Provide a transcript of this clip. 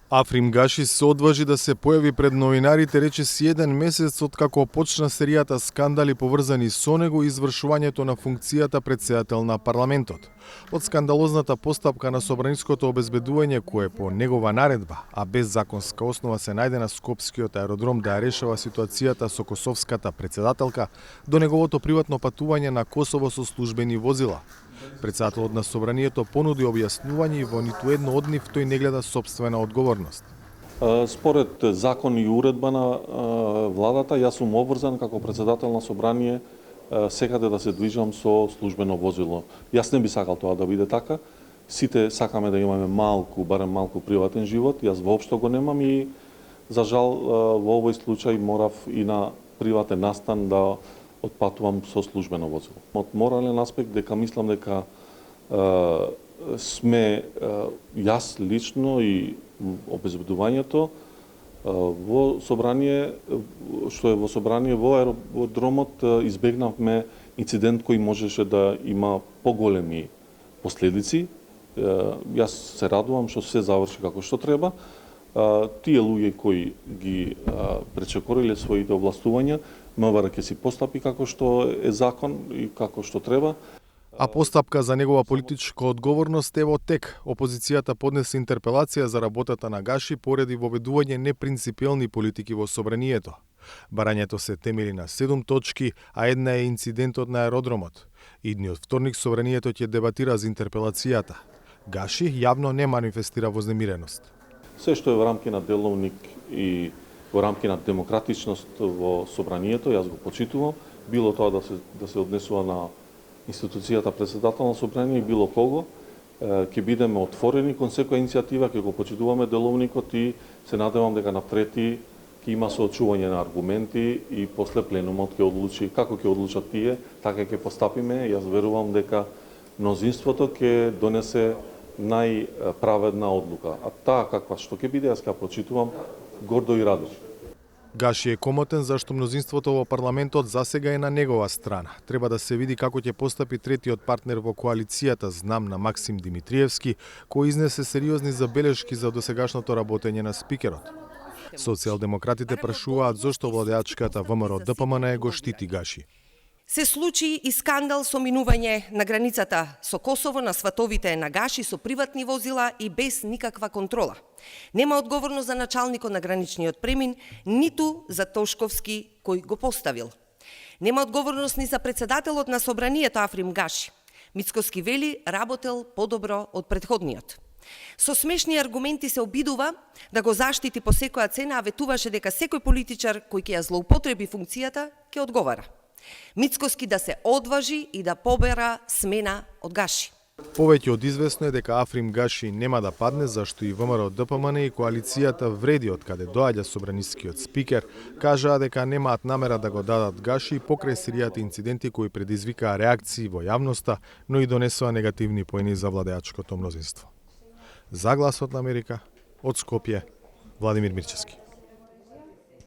Африм Гаши се одважи да се појави пред новинарите речиси еден месец од како почна серијата скандали поврзани со него и извршувањето на функцијата претседател на парламентот. Од скандалозната постапка на собраниското обезбедување кое по негова наредба, а без законска основа се најде на Скопскиот аеродром да ја решава ситуацијата со косовската претседателка, до неговото приватно патување на Косово со службени возила. Претседателот на собранието понуди објаснување и во ниту едно од нив тој не гледа собствена одговорност. Според закон и уредба на владата, јас сум обврзан како претседател на собрание секаде да се движам со службено возило. Јас не би сакал тоа да биде така. Сите сакаме да имаме барем малку приватен живот. Јас воопшто го немам и за жал во овој случај морав и на приватен настан да отпатувам со службено возило. Од морален аспект дека мислам дека сме јас лично и обезбедувањето во собрание, што е во собрание во аеродромот, избегнавме инцидент кој можеше да има поголеми последици. Јас се радувам што се заврши како што треба. Тие луѓе кои ги пречекориле своите овластувања, МВР ќе си постапи како што е закон и како што треба. А постапка за негова политичка одговорност е во тек. Опозицијата поднесе интерпелација за работата на Гаши поради воведување непринципиелни политики во собранието. Барањето се темели на 7 точки, а една е инцидентот на аеродромот. Идниот вторник собранието ќе дебатира за интерпелацијата. Гаши јавно не манифестира вознемиреност. Се што е во рамки на деловник и во рамки на демократичност во собранието, јас го почитувам, било тоа да се однесува на институцијата претседател на собрание и било кого, ќе бидеме отворени кон секоја иницијатива, ќе го почитуваме деловникот и се надевам дека напрети ќе има соочување на аргументи и после пленумот ќе одлучи како ќе одлучат тие, така ќе постапиме. Јас верувам дека мнозинството ќе донесе најправедна одлука. А таа каква што ќе биде, јас ќе почитувам гордо и радо. Гаши е комотен зашто мнозинството во парламентот засега е на негова страна. Треба да се види како ќе постапи третиот партнер во коалицијата, знам на Максим Димитриевски, кој изнесе сериозни забелешки за досегашното работење на спикерот. Социјалдемократите прашуваат зошто владеачката ВМРО-ДПМН го штити Гаши. Се случи и скандал со минување на границата со Косово на сватовите на Гаши со приватни возила и без никаква контрола. Нема одговорност за началникот на граничниот премин, ниту за Тошковски кој го поставил. Нема одговорност ни за претседателот на собранието Африм Гаши. Мицкоски вели работел подобро од претходниот. Со смешни аргументи се обидува да го заштити по секоја цена, а ветуваше дека секој политичар кој ќе ја злоупотреби функцијата ќе одговара. Мицкоски да се одважи и да побера смена од Гаши. Повеќе од известно е дека Африм Гаши нема да падне зашто и ВМРО-ДПМН и коалицијата вреди од каде доаѓа собранискиот спикер, кажаа дека немаат намера да го дадат Гаши покрај серијата инциденти кои предизвикаа реакции во јавноста, но и донесоа негативни поени за владеачкото мнозинство. За Гласот на Америка, од Скопје, Владимир Мирчевски.